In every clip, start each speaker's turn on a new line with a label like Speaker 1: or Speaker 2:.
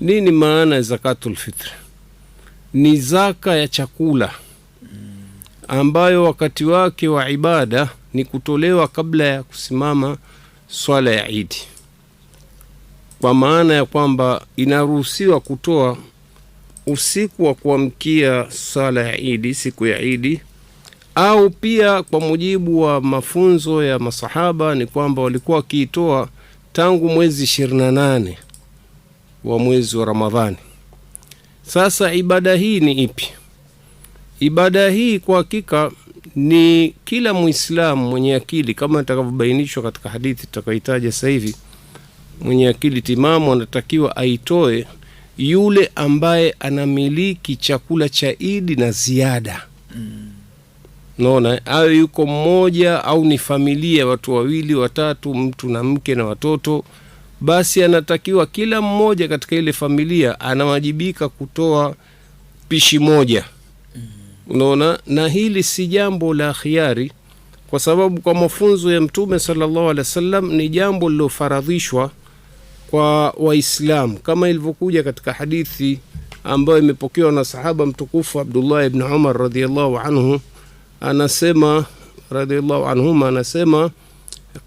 Speaker 1: Nini maana ya zakatul fitri? Ni zaka ya chakula ambayo wakati wake wa ibada ni kutolewa kabla ya kusimama swala ya Idi, kwa maana ya kwamba inaruhusiwa kutoa usiku wa kuamkia swala ya Idi, siku ya Idi, au pia kwa mujibu wa mafunzo ya masahaba ni kwamba walikuwa wakiitoa tangu mwezi 28 wa mwezi wa Ramadhani. Sasa ibada hii ni ipi? Ibada hii kwa hakika ni kila Muislamu mwenye akili, kama itakavyobainishwa katika hadithi tutakayoitaja sasa hivi. Mwenye akili timamu anatakiwa aitoe yule ambaye anamiliki chakula cha Idi na ziada. Naona awe yuko mmoja au ni familia, watu wawili watatu, mtu na mke na watoto, basi anatakiwa kila mmoja katika ile familia anawajibika kutoa pishi moja. Unaona, na hili si jambo la khiari, kwa sababu kwa mafunzo ya Mtume sallallahu alaihi wasallam ni jambo lilofaradhishwa kwa Waislamu, kama ilivyokuja katika hadithi ambayo imepokewa na sahaba mtukufu Abdullah ibn Umar radhiyallahu anhu. Anasema radhiyallahu anhuma, anasema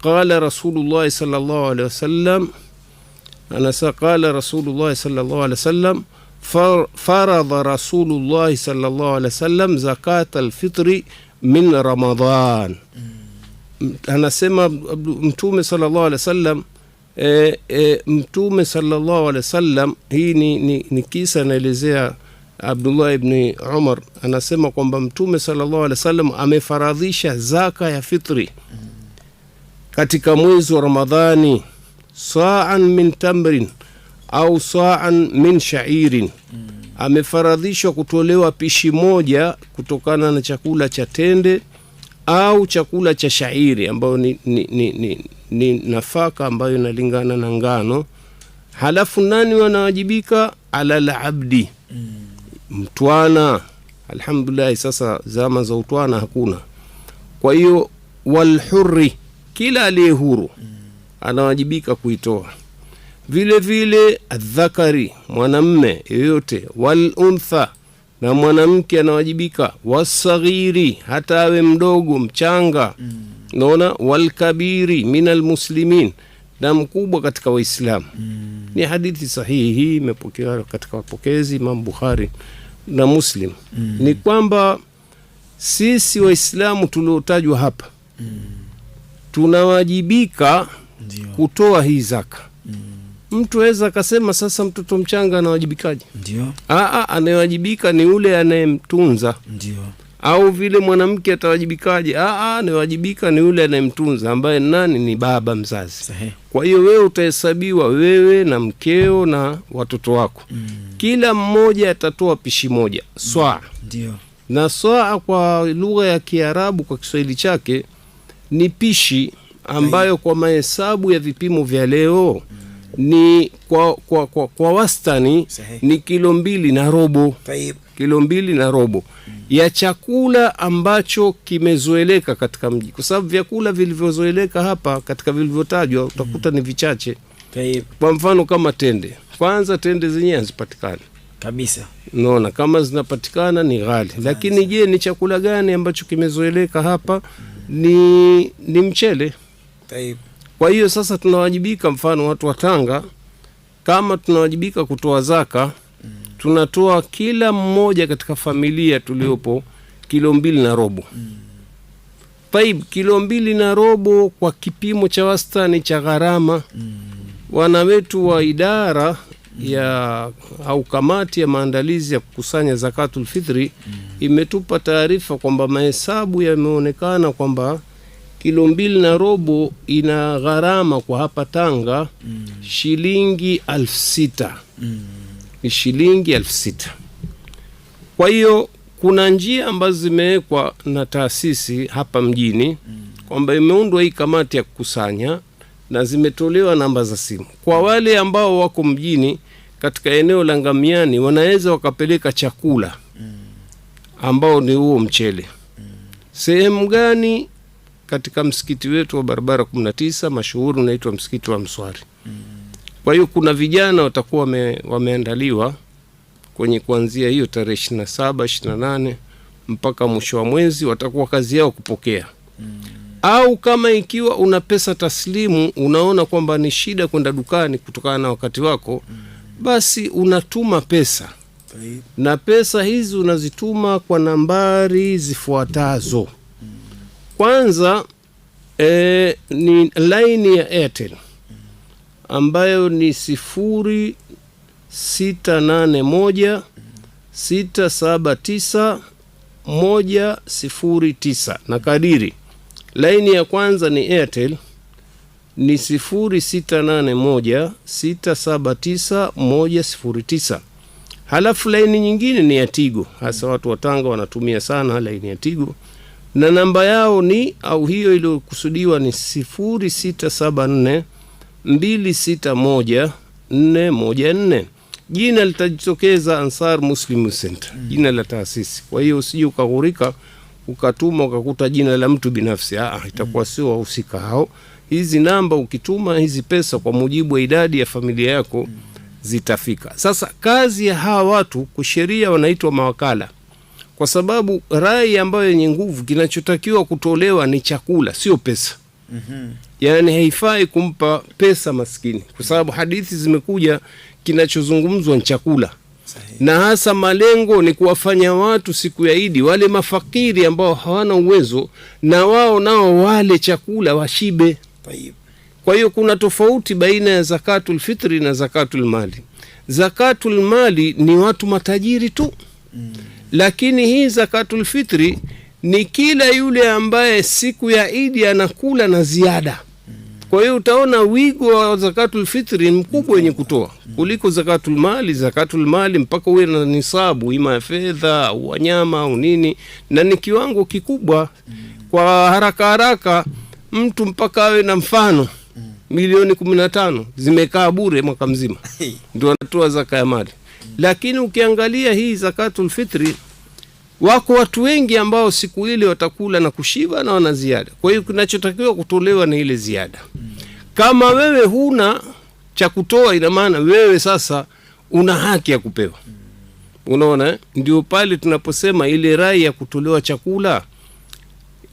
Speaker 1: qala Rasulullah sallallahu alaihi wasallam, qala Rasulullah sallallahu alaihi wasallam faradha Rasulullah sallallahu alaihi wasallam zakat alfitri min Ramadan. Anasema Mtume sallallahu alaihi wasallam, Mtume sallallahu alaihi wasallam, hii ni kisa naelezea Abdullah ibn Umar, anasema kwamba Mtume sallallahu alaihi wasallam amefaradhisha zaka ya fitri katika mwezi wa Ramadhani, sa'an min tamrin au sa'an min sha'irin. Amefaradhishwa kutolewa pishi moja kutokana na chakula cha tende au chakula cha shairi, ambayo ni nafaka ambayo inalingana na ngano. Halafu nani wanawajibika? Ala al-abdi, mtwana. Alhamdulillah, sasa zama za utwana hakuna. Kwa hiyo walhurri, kila aliye huru anawajibika kuitoa. Vile vile adhakari, mwanamme yoyote, waluntha, na mwanamke anawajibika, wasaghiri, hata awe mdogo mchanga, naona, walkabiri minal muslimin, na mkubwa katika Waislamu. Ni hadithi sahihi, hii imepokewa katika wapokezi Imam Bukhari na Muslim. Ni kwamba sisi Waislamu tuliotajwa hapa tunawajibika kutoa hii zaka. Mtu aweza akasema sasa mtoto mchanga anawajibikaje? Ndio. Anawajibika ni yule anayemtunza. Ndio. Au vile mwanamke atawajibikaje? Anawajibika ni yule anayemtunza, ambaye nani? Ni baba mzazi. Sahi. Kwa hiyo wewe utahesabiwa, wewe na mkeo na watoto wako. Kila mmoja atatoa pishi moja, swaa. Ndio. Na swaa kwa lugha ya Kiarabu, kwa Kiswahili chake ni pishi ambayo kwa mahesabu ya vipimo vya leo ni kwa wastani ni kilo 2.5. Kilo 2.5 ya chakula ambacho kimezoeleka katika mji, kwa sababu vyakula vilivyozoeleka hapa katika vilivyotajwa utakuta ni vichache. Kwa mfano kama tende, kwanza tende zenyewe hazipatikani kabisa. Naona kama zinapatikana ni ghali. Lakini je, ni chakula gani ambacho kimezoeleka hapa? Ni mchele. Kwa hiyo sasa tunawajibika, mfano watu wa Tanga, kama tunawajibika kutoa zaka, tunatoa kila mmoja katika familia tuliopo kilo 2.5. Kilo 2.5 kwa kipimo cha wastani cha gharama. Wana wetu wa idara ya au kamati ya maandalizi ya kukusanya zakatul fitri imetupa taarifa kwamba mahesabu yameonekana kwamba kilo 2.5 ina gharama kwa hapa Tanga shilingi 6,000. Ni shilingi 6,000. Kwa hiyo kuna njia ambazo zimewekwa na taasisi hapa mjini kwamba imeundwa hii kamati ya kukusanya, na zimetolewa namba za simu kwa wale ambao wako mjini katika eneo la Ngamiani, wanaweza wakapeleka chakula ambao ni huo mchele. Sehemu gani? Katika msikiti wetu wa barabara 19 mashuhuri unaitwa msikiti wa Mswari. Kwa hiyo kuna vijana watakuwa wameandaliwa kwenye kuanzia hiyo tarehe 27, 28 mpaka mwisho wa mwezi, watakuwa kazi yao kupokea. Au kama ikiwa una pesa taslimu, unaona kwamba ni shida kwenda dukani kutokana na wakati wako, basi unatuma pesa. Na pesa hizi unazituma kwa nambari zifuatazo. Kwanza ni line ya Airtel ambayo ni 0681 679 109 na kadiri. Laini ya kwanza ni Airtel ni 0681 679 109. Halafu laini nyingine ni ya Tigo, hasa watu wa Tanga wanatumia sana laini ya Tigo, na namba yao ni au hiyo iliyokusudiwa ni 0674 261 414. Jina litajitokeza Ansar Muslim Center, jina la taasisi. Kwa hiyo usije ukaghurika ukatuma ukakuta jina la mtu binafsi. Itakuwa sio wahusika hao. Hizi namba ukituma hizi pesa kwa mujibu wa idadi ya familia yako zitafika. Sasa kazi ya hawa watu kisheria wanaitwa mawakala, kwa sababu rai ambayo yenye nguvu, kinachotakiwa kutolewa ni chakula, sio pesa. Yani haifai kumpa pesa maskini, kwa sababu hadithi zimekuja kinachozungumzwa ni chakula. Na hasa malengo ni kuwafanya watu siku ya Idi, wale mafakiri ambao hawana uwezo, na wao nao wale chakula washibe. Kwa hiyo kuna tofauti baina ya zakatul fitri na zakatul mali. Zakatul mali ni watu matajiri tu. Lakini hii zakatul fitri ni kila yule ambaye siku ya Idi anakula na ziada. Kwa hiyo utaona wigo wa zakatul fitri mkubwa wenye kutoa kuliko zakatul mali. Zakatul mali mpaka uwe na nisabu, ima ya fedha au wanyama au nini, na ni kiwango kikubwa. Kwa haraka mtu mpaka awe na mfano milioni 15 zimekaa bure mwaka mzima ndio anatoa zaka ya mali. Lakini ukiangalia hii zakatul fitri, wako watu wengi ambao siku ile watakula na kushiba na wana ziada. Kwa hiyo kinachotakiwa kutolewa ni ile ziada. Kama wewe huna cha kutoa, ina maana wewe sasa una haki ya kupewa. Unaona, ndio pale tunaposema ile rai ya kutolewa chakula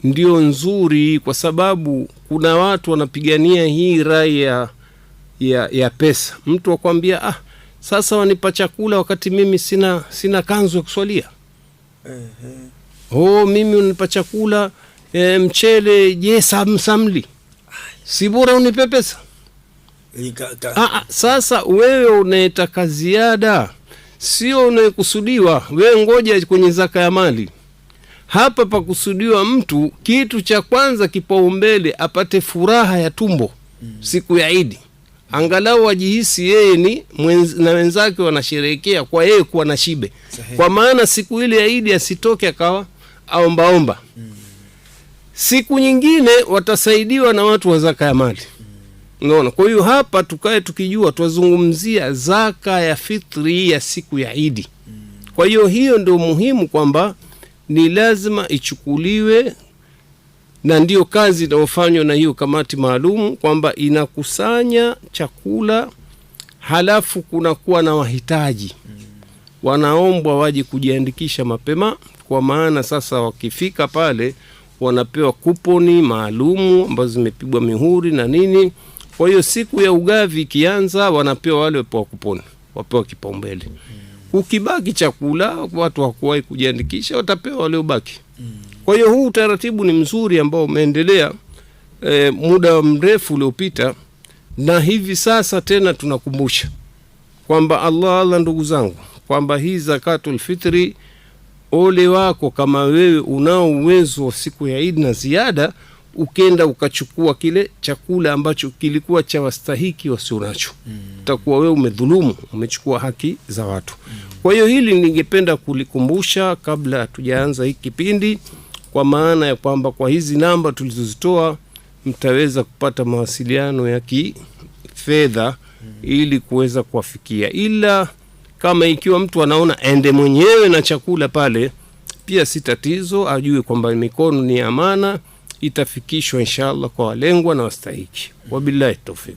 Speaker 1: ndio nzuri, kwa sababu kuna watu wanapigania hii rai ya pesa. Mtu akwambia sasa wanipa chakula wakati mimi sina kanzu ya kuswalia. Mimi unipa chakula mchele, je samli, si bora unipe pesa? Sasa wewe unaitaka ziada, sio unayekusudiwa. Wewe ngoja kwenye zaka ya mali. Hapa pakusudiwa mtu kitu cha kwanza kipaumbele apate furaha ya tumbo siku ya Idi. Angalau ajihisi yeye ni na wenzake wanasherehekea kwa yeye kuwa na shibe. Kwa maana siku ile ya Idi asitoke akawa aombaomba. Siku nyingine watasaidiwa na watu wa zaka ya mali. Unaona? Kwa hiyo hapa tukae tukijua tuwazungumzia zaka ya fitri ya siku ya Idi. Kwa hiyo ndio muhimu, kwamba ni lazima ichukuliwe, na ndio kazi inayofanywa na hiyo kamati maalum, kwamba inakusanya chakula, halafu kunakuwa na wahitaji. Wanaombwa waje kujiandikisha mapema, kwa maana sasa wakifika pale wanapewa kuponi maalumu ambazo zimepigwa mihuri na nini. Kwa hiyo siku ya ugavi ikianza, wanapewa wale wapewa kuponi, wapewa kipaumbele. Ukibaki chakula, watu hawakuwahi kujiandikisha, watapewa wale ubaki. Kwa hiyo huu utaratibu ni mzuri ambao umeendelea muda mrefu uliopita, na hivi sasa tena tunakumbusha kwamba Allah ndugu zangu, kwamba hii zakatul fitri, ole wako kama wewe unao uwezo wa siku ya Eid na ziada, ukenda ukachukua kile chakula ambacho kilikuwa cha wastahiki wasionacho. Utakuwa wewe umedhulumu, umechukua haki za watu. Kwa hiyo hili ningependa kulikumbusha kabla tujaanza hiki kipindi, kwa maana ya kwamba kwa hizi namba tulizozitoa mtaweza kupata mawasiliano ya kifedha ili kuweza kuwafikia. Ila kama ikiwa mtu anaona ende mwenyewe na chakula pale, pia si tatizo, ajue kwamba mikono ni amana, itafikishwa inshallah kwa walengwa na wastahiki. Wabillahi tawfik.